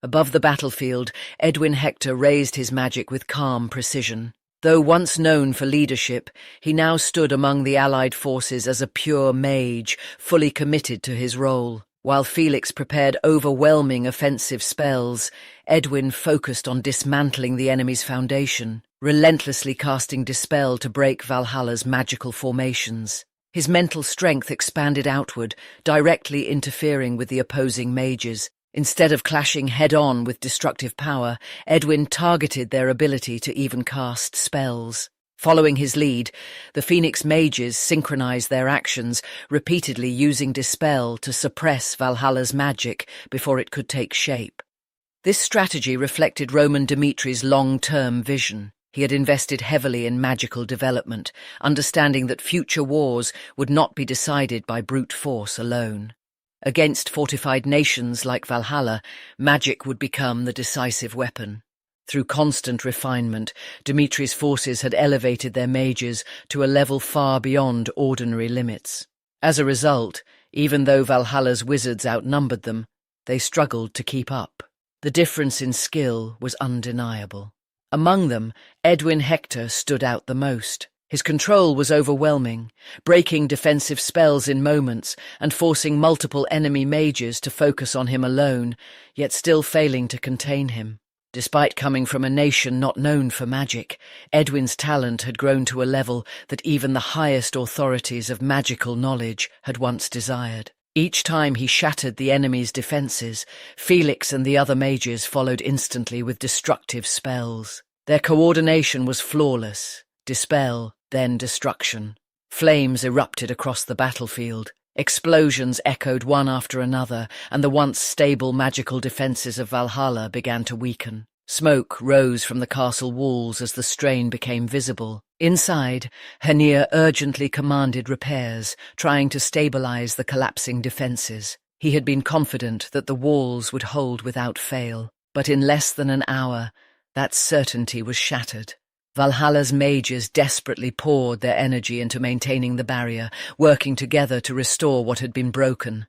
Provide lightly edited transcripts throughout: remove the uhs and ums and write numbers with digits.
Above the battlefield, Edwin Hector raised his magic with calm precision. Though once known for leadership, he now stood among the allied forces as a pure mage, fully committed to his role. While Felix prepared overwhelming offensive spells, Edwin focused on dismantling the enemy's foundation, relentlessly casting Dispel to break Valhalla's magical formations. His mental strength expanded outward, directly interfering with the opposing mages. Instead of clashing head-on with destructive power, Edwin targeted their ability to even cast spells. Following his lead, the Phoenix mages synchronized their actions, repeatedly using Dispel to suppress Valhalla's magic before it could take shape. This strategy reflected Roman Dimitri's long-term vision. He had invested heavily in magical development, understanding that future wars would not be decided by brute force alone. Against fortified nations like Valhalla, magic would become the decisive weapon. Through constant refinement, Dimitri's forces had elevated their mages to a level far beyond ordinary limits. As a result, even though Valhalla's wizards outnumbered them, they struggled to keep up. The difference in skill was undeniable. Among them, Edwin Hector stood out the most. His control was overwhelming, breaking defensive spells in moments and forcing multiple enemy mages to focus on him alone, yet still failing to contain him. Despite coming from a nation not known for magic, Edwin's talent had grown to a level that even the highest authorities of magical knowledge had once desired. Each time he shattered the enemy's defenses, Felix and the other mages followed instantly with destructive spells. Their coordination was flawless. Dispel, then destruction. Flames erupted across the battlefield. Explosions echoed one after another, and the once stable magical defenses of Valhalla began to weaken. Smoke rose from the castle walls as the strain became visible. Inside, Hœnir urgently commanded repairs, trying to stabilize the collapsing defenses. He had been confident that the walls would hold without fail, but in less than an hour, that certainty was shattered. Valhalla's mages desperately poured their energy into maintaining the barrier, working together to restore what had been broken.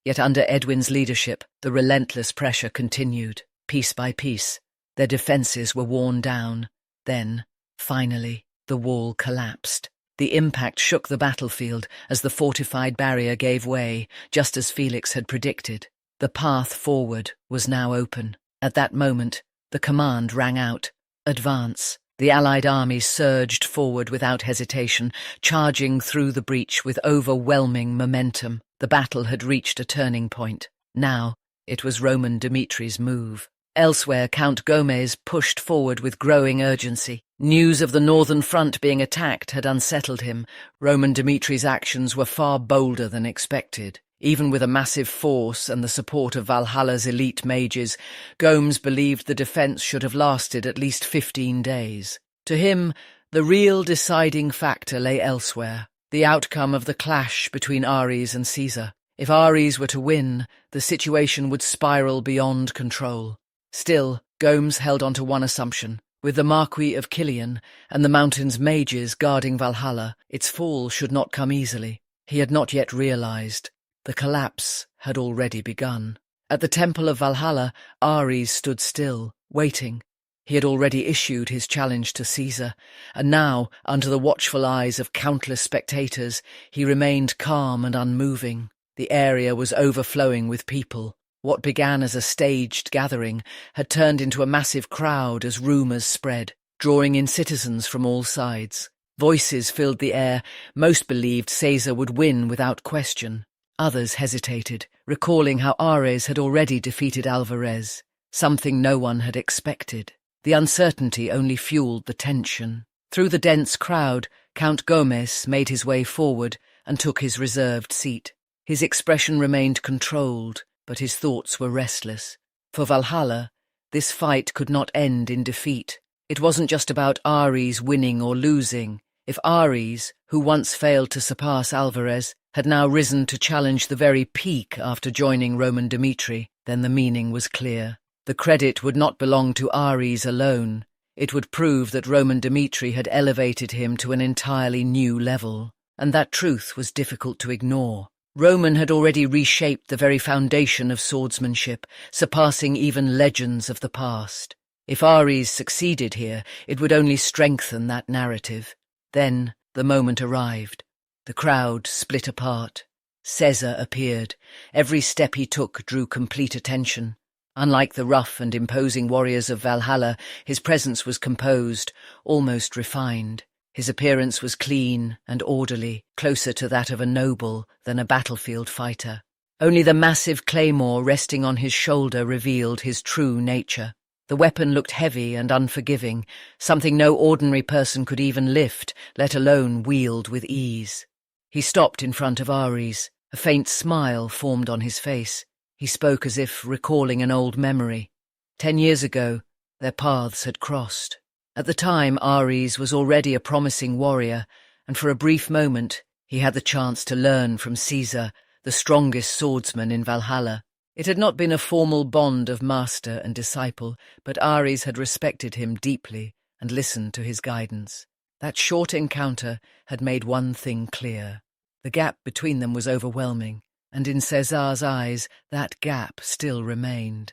Yet under Edwin's leadership, the relentless pressure continued. Piece by piece, their defenses were worn down. Then, finally, the wall collapsed. The impact shook the battlefield as the fortified barrier gave way, just as Felix had predicted. The path forward was now open. At that moment, the command rang out, "Advance." The Allied armies surged forward without hesitation, charging through the breach with overwhelming momentum. The battle had reached a turning point. Now, it was Roman Dimitri's move. Elsewhere, Count Gomez pushed forward with growing urgency. News of the northern front being attacked had unsettled him. Roman Dimitri's actions were far bolder than expected. Even with a massive force and the support of Valhalla's elite mages, Gomes believed the defense should have lasted at least 15 days. To him, the real deciding factor lay elsewhere, the outcome of the clash between Ares and Cesar. If Ares were to win, the situation would spiral beyond control. Still, Gomes held on to one assumption. With the Marquis of Killian and the mountain's mages guarding Valhalla, its fall should not come easily. He had not yet realized. The collapse had already begun. At the Temple of Valhalla, Ares stood still, waiting. He had already issued his challenge to Cesar, and now, under the watchful eyes of countless spectators, he remained calm and unmoving. The area was overflowing with people. What began as a staged gathering had turned into a massive crowd as rumours spread, drawing in citizens from all sides. Voices filled the air. Most believed Cesar would win without question. Others hesitated, recalling how Ares had already defeated Alvarez, something no one had expected. The uncertainty only fueled the tension. Through the dense crowd, Count Gomez made his way forward and took his reserved seat. His expression remained controlled, but his thoughts were restless. For Valhalla, this fight could not end in defeat. It wasn't just about Ares winning or losing. If Ares, who once failed to surpass Alvarez, had now risen to challenge the very peak after joining Roman Dimitri, then the meaning was clear. The credit would not belong to Ares alone. It would prove that Roman Dimitri had elevated him to an entirely new level, and that truth was difficult to ignore. Roman had already reshaped the very foundation of swordsmanship, surpassing even legends of the past. If Ares succeeded here, it would only strengthen that narrative. Then the moment arrived. The crowd split apart. Cesar appeared. Every step he took drew complete attention. Unlike the rough and imposing warriors of Valhalla, his presence was composed, almost refined. His appearance was clean and orderly, closer to that of a noble than a battlefield fighter. Only the massive claymore resting on his shoulder revealed his true nature. The weapon looked heavy and unforgiving, something no ordinary person could even lift, let alone wield with ease. He stopped in front of Ares. A faint smile formed on his face. He spoke as if recalling an old memory. 10 years ago, their paths had crossed. At the time, Ares was already a promising warrior, and for a brief moment he had the chance to learn from Cesar, the strongest swordsman in Valhalla. It had not been a formal bond of master and disciple, but Ares had respected him deeply and listened to his guidance. That short encounter had made one thing clear. The gap between them was overwhelming, and in Cesar's eyes that gap still remained.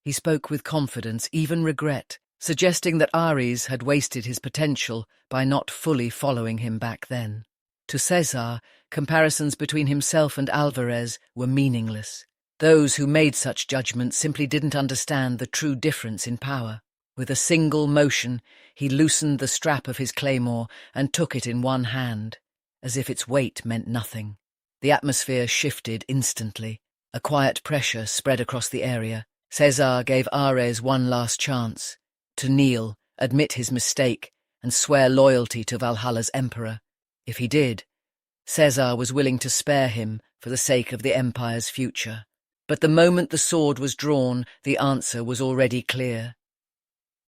He spoke with confidence, even regret, suggesting that Ares had wasted his potential by not fully following him back then. To Cesar, comparisons between himself and Alvarez were meaningless. Those who made such judgments simply didn't understand the true difference in power. With a single motion, he loosened the strap of his claymore and took it in one hand, as if its weight meant nothing. The atmosphere shifted instantly. A quiet pressure spread across the area. Cesar gave Ares one last chance to kneel, admit his mistake, and swear loyalty to Valhalla's emperor. If he did, Cesar was willing to spare him for the sake of the empire's future. But the moment the sword was drawn, the answer was already clear.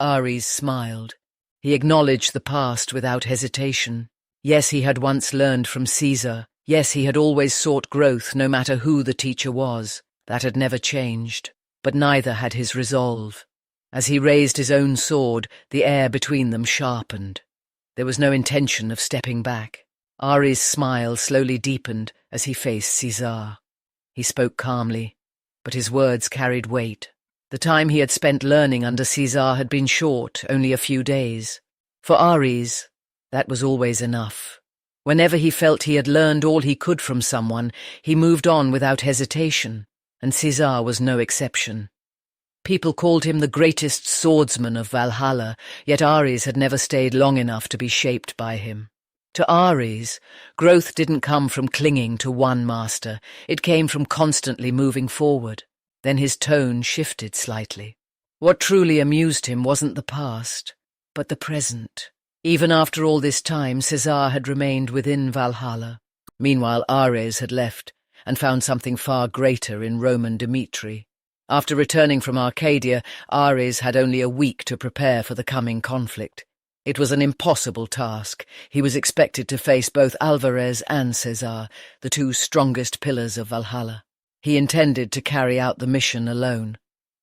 Ares smiled. He acknowledged the past without hesitation. Yes, he had once learned from Cesar. Yes, he had always sought growth, no matter who the teacher was. That had never changed. But neither had his resolve. As he raised his own sword, the air between them sharpened. There was no intention of stepping back. Ares' smile slowly deepened as he faced Cesar. He spoke calmly, but his words carried weight. The time he had spent learning under Cesar had been short, only a few days. For Ares, that was always enough. Whenever he felt he had learned all he could from someone, he moved on without hesitation, and Cesar was no exception. People called him the greatest swordsman of Valhalla, yet Ares had never stayed long enough to be shaped by him. To Ares, growth didn't come from clinging to one master, it came from constantly moving forward. Then his tone shifted slightly. What truly amused him wasn't the past, but the present. Even after all this time, Cesar had remained within Valhalla. Meanwhile, Ares had left and found something far greater in Roman Dmitri. After returning from Arcadia, Ares had only a week to prepare for the coming conflict. It was an impossible task. He was expected to face both Alvarez and Cesar, the two strongest pillars of Valhalla. He intended to carry out the mission alone.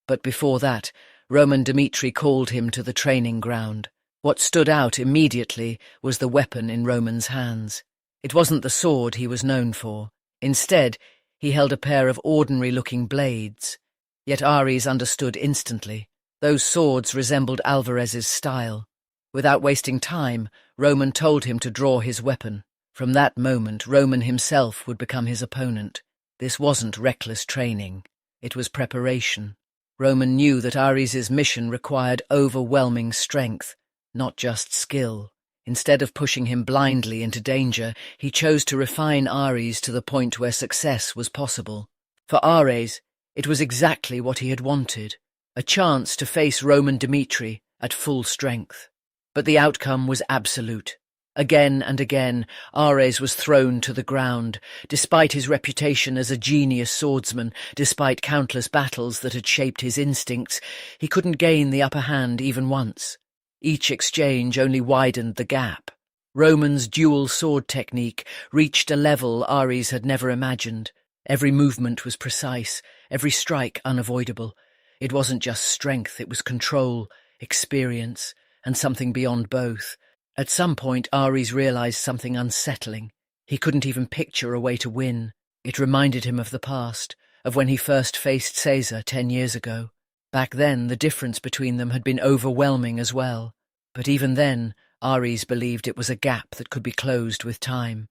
But before that, Roman Dmitri called him to the training ground. What stood out immediately was the weapon in Roman's hands. It wasn't the sword he was known for. Instead, he held a pair of ordinary-looking blades. Yet Ares understood instantly. Those swords resembled Alvarez's style. Without wasting time, Roman told him to draw his weapon. From that moment, Roman himself would become his opponent. This wasn't reckless training. It was preparation. Roman knew that Ares's mission required overwhelming strength, not just skill. Instead of pushing him blindly into danger, he chose to refine Ares to the point where success was possible. For Ares, it was exactly what he had wanted, a chance to face Roman Dmitri at full strength. But the outcome was absolute. Again and again, Ares was thrown to the ground. Despite his reputation as a genius swordsman, despite countless battles that had shaped his instincts, he couldn't gain the upper hand even once. Each exchange only widened the gap. Roman's dual sword technique reached a level Ares had never imagined. Every movement was precise, every strike unavoidable. It wasn't just strength, it was control, experience, and something beyond both. At some point, Ares realized something unsettling. He couldn't even picture a way to win. It reminded him of the past, of when he first faced Cesar 10 years ago. Back then, the difference between them had been overwhelming as well. But even then, Ares believed it was a gap that could be closed with time.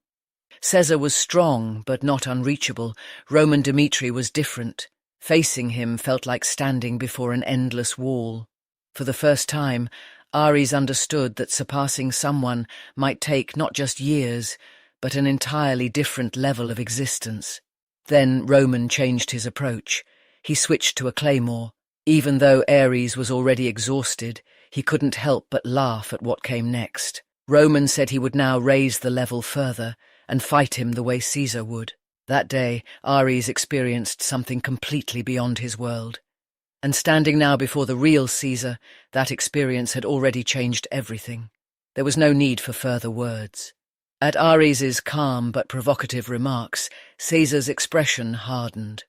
Cesar was strong, but not unreachable. Roman Dmitri was different. Facing him felt like standing before an endless wall. For the first time, Ares understood that surpassing someone might take not just years, but an entirely different level of existence. Then Roman changed his approach. He switched to a claymore. Even though Ares was already exhausted, he couldn't help but laugh at what came next. Roman said he would now raise the level further and fight him the way Cesar would. That day, Ares experienced something completely beyond his world. And standing now before the real Cesar, that experience had already changed everything. There was no need for further words. At Ares's calm but provocative remarks, Cesar's expression hardened.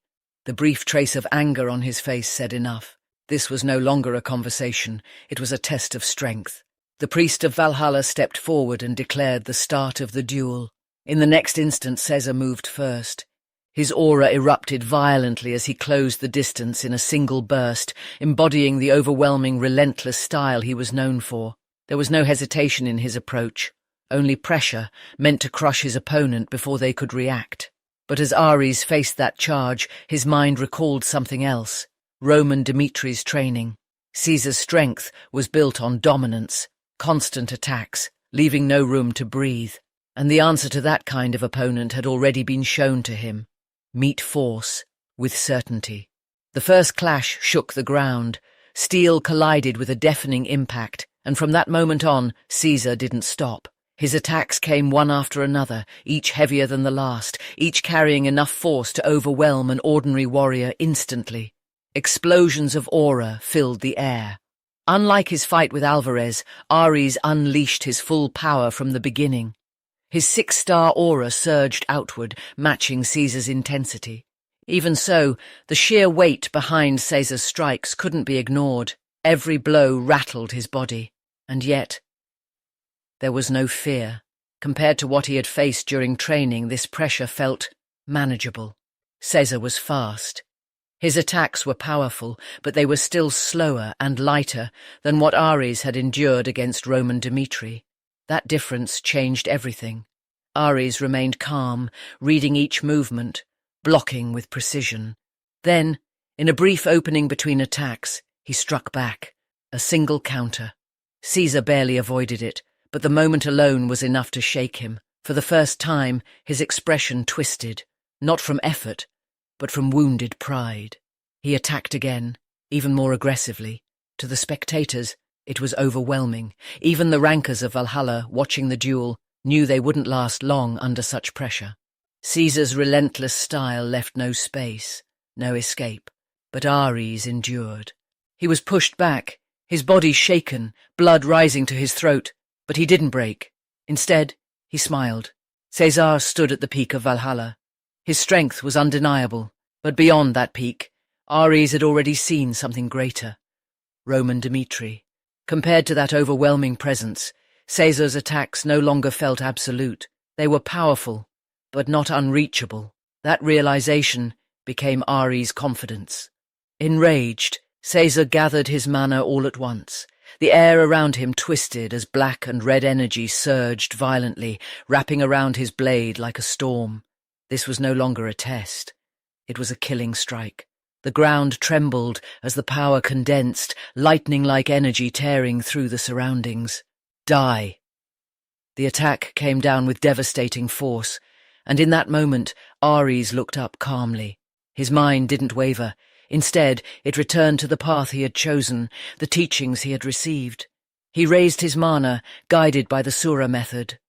The brief trace of anger on his face said enough. This was no longer a conversation, it was a test of strength. The priest of Valhalla stepped forward and declared the start of the duel. In the next instant, Cesar moved first. His aura erupted violently as he closed the distance in a single burst, embodying the overwhelming, relentless style he was known for. There was no hesitation in his approach, only pressure, meant to crush his opponent before they could react. But as Ares faced that charge, his mind recalled something else. Roman Dmitri's training. Caesar's strength was built on dominance, constant attacks, leaving no room to breathe. And the answer to that kind of opponent had already been shown to him. Meet force with certainty. The first clash shook the ground. Steel collided with a deafening impact, and from that moment on, Cesar didn't stop. His attacks came one after another, each heavier than the last, each carrying enough force to overwhelm an ordinary warrior instantly. Explosions of aura filled the air. Unlike his fight with Alvarez, Ares unleashed his full power from the beginning. His 6-star aura surged outward, matching Caesar's intensity. Even so, the sheer weight behind Cesar's strikes couldn't be ignored. Every blow rattled his body. And yet, there was no fear. Compared to what he had faced during training, this pressure felt manageable. Cesar was fast. His attacks were powerful, but they were still slower and lighter than what Ares had endured against Roman Dmitri. That difference changed everything. Ares remained calm, reading each movement, blocking with precision. Then, in a brief opening between attacks, he struck back. A single counter. Cesar barely avoided it, but the moment alone was enough to shake him. For the first time, his expression twisted, not from effort, but from wounded pride. He attacked again, even more aggressively. To the spectators, it was overwhelming. Even the rankers of Valhalla, watching the duel, knew they wouldn't last long under such pressure. Caesar's relentless style left no space, no escape, but Ares endured. He was pushed back, his body shaken, blood rising to his throat, but he didn't break. Instead, he smiled. Cesar stood at the peak of Valhalla. His strength was undeniable, but beyond that peak, Ares had already seen something greater. Roman Dmitri. Compared to that overwhelming presence, Cesar's attacks no longer felt absolute. They were powerful, but not unreachable. That realization became Ares' confidence. Enraged, Cesar gathered his mana all at once. The air around him twisted as black and red energy surged violently, wrapping around his blade like a storm. This was no longer a test. It was a killing strike. The ground trembled as the power condensed, lightning-like energy tearing through the surroundings. Die! The attack came down with devastating force, and in that moment, Ares looked up calmly. His mind didn't waver. Instead, it returned to the path he had chosen, the teachings he had received. He raised his mana, guided by the Sura method,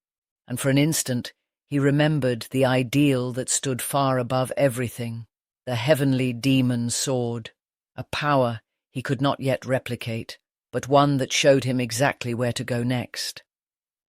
and for an instant he remembered the ideal that stood far above everything, the heavenly demon sword, a power he could not yet replicate, but one that showed him exactly where to go next.